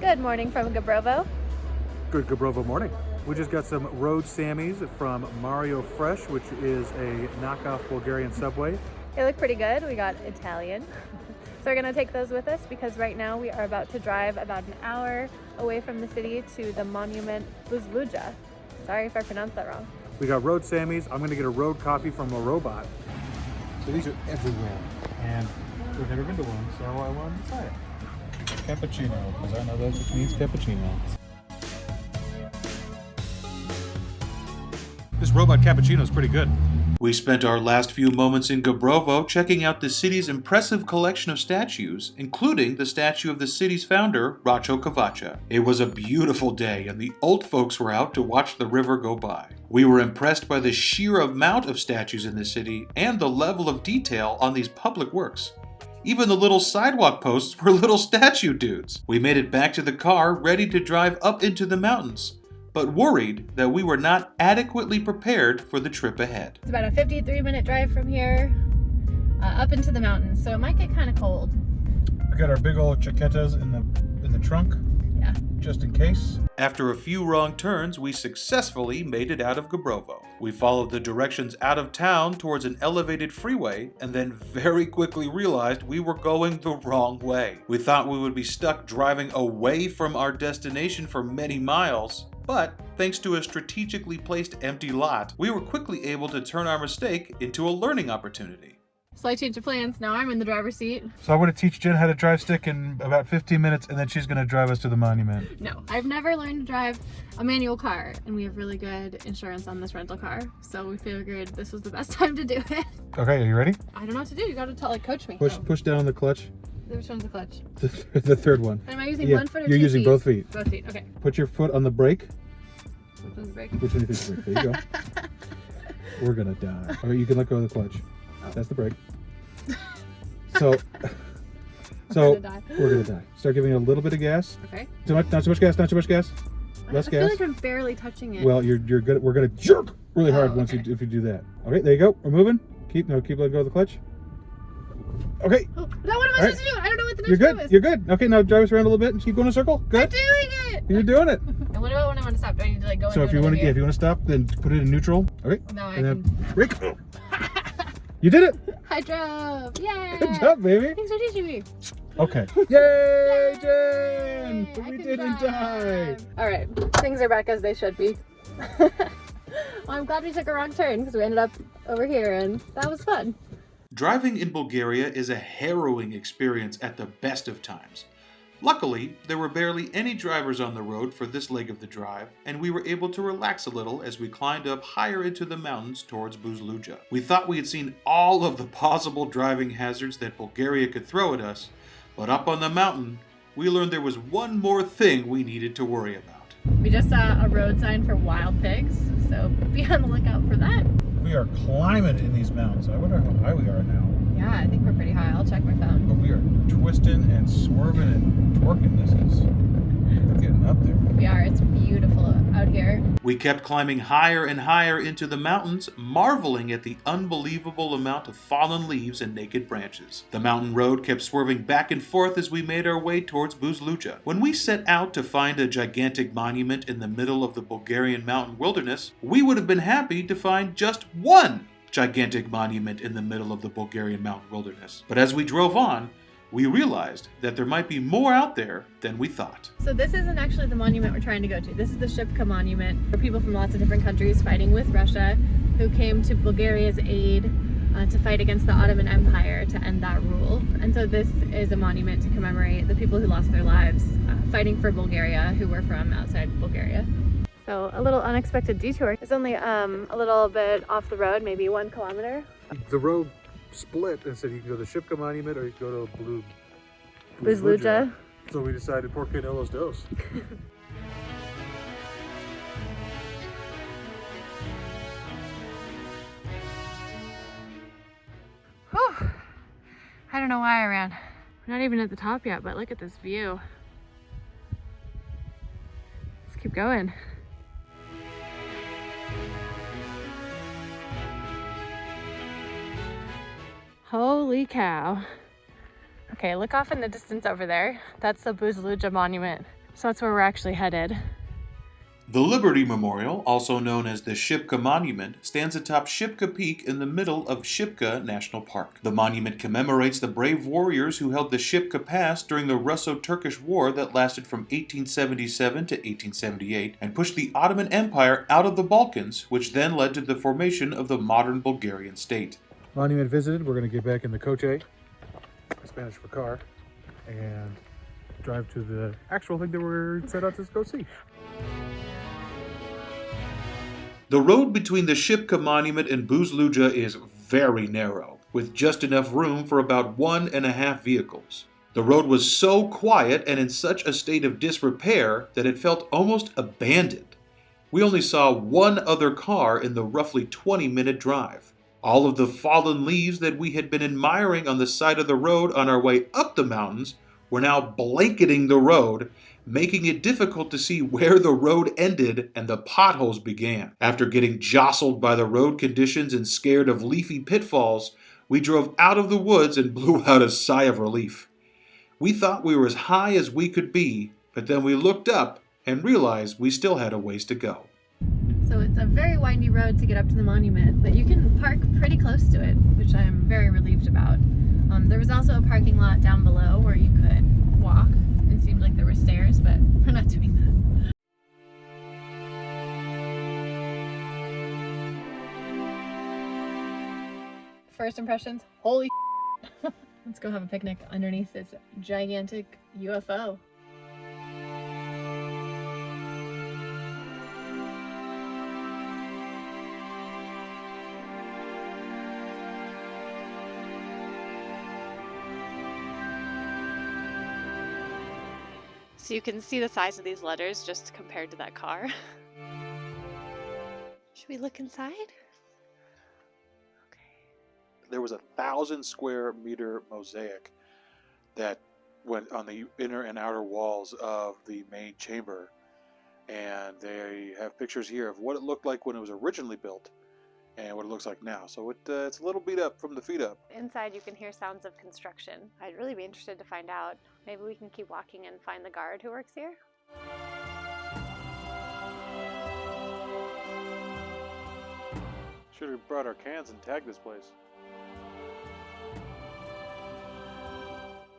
Good morning from Gabrovo. Good Gabrovo morning. We just got some road Sammies from Mario Fresh, which is a knockoff Bulgarian Subway. They look pretty good. We got Italian. So we're gonna take those with us because right now we are about to drive about an hour away from the city to the monument Buzludzha. Sorry if I pronounced that wrong. We got road Sammies. I'm gonna get a road coffee from a robot. So these are everywhere, and we've never been to one, so I wanted to try it. Cappuccino, because I know that which means cappuccino. This robot cappuccino is pretty good. We spent our last few moments in Gabrovo checking out the city's impressive collection of statues, including the statue of the city's founder, Ratko Kovacha. It was a beautiful day, and the old folks were out to watch the river go by. We were impressed by the sheer amount of statues in the city and the level of detail on these public works. Even the little sidewalk posts were little statue dudes. We made it back to the car, ready to drive up into the mountains, but worried that we were not adequately prepared for the trip ahead. It's about a 53-minute drive from here up into the mountains, so it might get kind of cold. We got our big old chaquetas in the trunk. Yeah. Just in case. After a few wrong turns, we successfully made it out of Gabrovo. We followed the directions out of town towards an elevated freeway and then very quickly realized we were going the wrong way. We thought we would be stuck driving away from our destination for many miles, but thanks to a strategically placed empty lot, we were quickly able to turn our mistake into a learning opportunity. Slight change of plans. Now I'm in the driver's seat. So I'm going to teach Jen how to drive stick in about 15 minutes, and then she's going to drive us to the monument. No, I've never learned to drive a manual car, and we have really good insurance on this rental car, so we figured this was the best time to do it. Okay, are you ready? I don't know what to do. You gotta coach me. Push down the clutch. Which one's the clutch? The third one. Am I using one foot or you're two using feet? both feet. Both feet, okay. Put your foot on the brake. Which one's the brake? Which one do you think's the brake? There you go. We're gonna die. All right, you can let go of the clutch. Oh. That's the brake. So we're gonna die. Start giving it a little bit of gas. Okay. Not too much gas. Not too much gas. Less gas. I feel like I'm barely touching it. Well, you're good. We're gonna jerk really hard if you do that. Okay, there you go. We're moving. Keep letting go of the clutch. Okay. Oh, now what am I supposed to do? I don't know what the next You're good. move is. You're good. Okay, now drive us around a little bit and keep going in a circle. Good. I'm doing it. You're doing it. And what about when I want to stop? Do I need to go? So if you want to stop, then put it in neutral. Okay. No, and then brake. You did it. I drove. Yay! Good job, baby. Thanks for teaching me. Okay. Yay, Jen! Yay, We didn't die. All right, things are back as they should be. Well, I'm glad we took a wrong turn because we ended up over here, and that was fun. Driving in Bulgaria is a harrowing experience at the best of times. Luckily, there were barely any drivers on the road for this leg of the drive, and we were able to relax a little as we climbed up higher into the mountains towards Buzludzha. We thought we had seen all of the possible driving hazards that Bulgaria could throw at us, but up on the mountain, we learned there was one more thing we needed to worry about. We just saw a road sign for wild pigs, so be on the lookout for that. We are climbing in these mountains. I wonder how high we are now. Yeah, I think we're pretty high. I'll check my phone. But we are twisting and swerving and twerking. We're getting up there. We are. It's beautiful out here. We kept climbing higher and higher into the mountains, marveling at the unbelievable amount of fallen leaves and naked branches. The mountain road kept swerving back and forth as we made our way towards Buzludzha. When we set out to find a gigantic monument in the middle of the Bulgarian mountain wilderness, we would have been happy to find just one gigantic monument in the middle of the Bulgarian mountain wilderness. But as we drove on, we realized that there might be more out there than we thought. So this isn't actually the monument we're trying to go to. This is the Shipka Monument for people from lots of different countries fighting with Russia who came to Bulgaria's aid to fight against the Ottoman Empire to end that rule. And so this is a monument to commemorate the people who lost their lives fighting for Bulgaria who were from outside Bulgaria. So a little unexpected detour. It's only a little bit off the road, maybe 1 kilometer. The road split and said you can go to the Shipka Monument or you can go to Buzludzha. So we decided, por qué no los dos? Whew. I don't know why I ran. We're not even at the top yet, but look at this view. Let's keep going. Holy cow. Okay, look off in the distance over there. That's the Buzludzha Monument. So that's where we're actually headed. The Liberty Memorial, also known as the Shipka Monument, stands atop Shipka Peak in the middle of Shipka National Park. The monument commemorates the brave warriors who held the Shipka Pass during the Russo-Turkish War that lasted from 1877 to 1878 and pushed the Ottoman Empire out of the Balkans, which then led to the formation of the modern Bulgarian state. Monument visited. We're going to get back in the coche, Spanish for car, and drive to the actual thing that we're set out to go see. The road between the Shipka Monument and Buzludzha is very narrow, with just enough room for about 1.5 vehicles. The road was so quiet and in such a state of disrepair that it felt almost abandoned. We only saw one other car in the roughly 20-minute drive. All of the fallen leaves that we had been admiring on the side of the road on our way up the mountains were now blanketing the road, making it difficult to see where the road ended and the potholes began. After getting jostled by the road conditions and scared of leafy pitfalls, we drove out of the woods and blew out a sigh of relief. We thought we were as high as we could be, but then we looked up and realized we still had a ways to go. So it's a very windy road to get up to the monument, but you can park pretty close to it, which I'm very relieved about. There was also a parking lot down below where you could walk. It seemed like there were stairs, but we're not doing that. First impressions, holy Let's go have a picnic underneath this gigantic UFO. So you can see the size of these letters just compared to that car. Should we look inside? Okay. There was a 1,000 square meter mosaic that went on the inner and outer walls of the main chamber. And they have pictures here of what it looked like when it was originally built and what it looks like now. So it's a little beat up from the feet up. Inside you can hear sounds of construction. I'd really be interested to find out. Maybe we can keep walking and find the guard who works here. Should have brought our cans and tagged this place.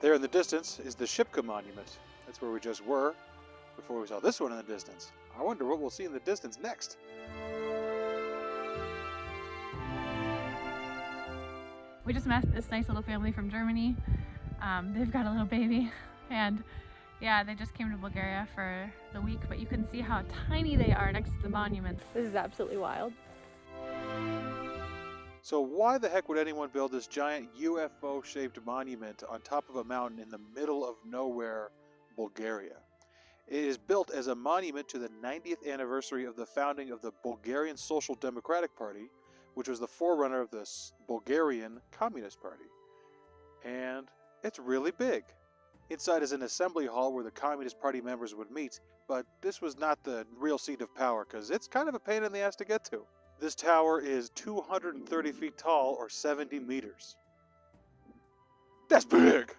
There in the distance is the Shipka Monument. That's where we just were before we saw this one in the distance. I wonder what we'll see in the distance next. We just met this nice little family from Germany. They've got a little baby, and yeah, they just came to Bulgaria for the week, but you can see how tiny they are next to the monument. This is absolutely wild. So why the heck would anyone build this giant UFO-shaped monument on top of a mountain in the middle of nowhere, Bulgaria? It is built as a monument to the 90th anniversary of the founding of the Bulgarian Social Democratic Party, which was the forerunner of the Bulgarian Communist Party. And it's really big. Inside is an assembly hall where the Communist Party members would meet, but this was not the real seat of power because it's kind of a pain in the ass to get to. This tower is 230 feet tall or 70 meters. That's big!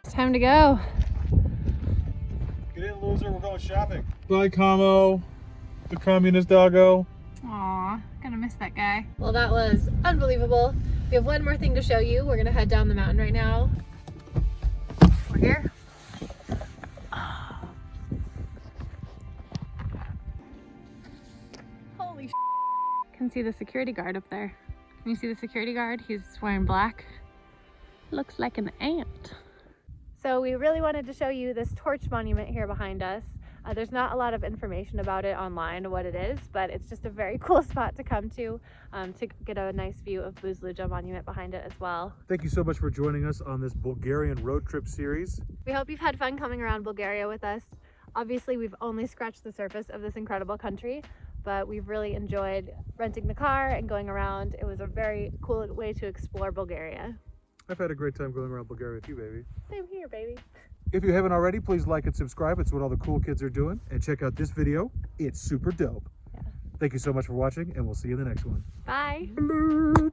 Time to go. Get in, loser, we're going shopping. Bye, Como. The communist doggo. Aw, gonna miss that guy. Well, that was unbelievable. We have one more thing to show you. We're gonna head down the mountain right now. We're here. Holy sh**. Can see the security guard up there. Can you see the security guard? He's wearing black. Looks like an ant. So we really wanted to show you this torch monument here behind us. There's not a lot of information about it online, what it is, but it's just a very cool spot to come to get a nice view of Buzludzha Monument behind it as well. Thank you so much for joining us on this Bulgarian road trip series. We hope you've had fun coming around Bulgaria with us. Obviously, we've only scratched the surface of this incredible country, but we've really enjoyed renting the car and going around. It was a very cool way to explore Bulgaria. I've had a great time going around Bulgaria with you, baby. Same here, baby. If you haven't already, please like and subscribe. It's what all the cool kids are doing. And check out this video. It's super dope. Yeah. Thank you so much for watching, and we'll see you in the next one. Bye.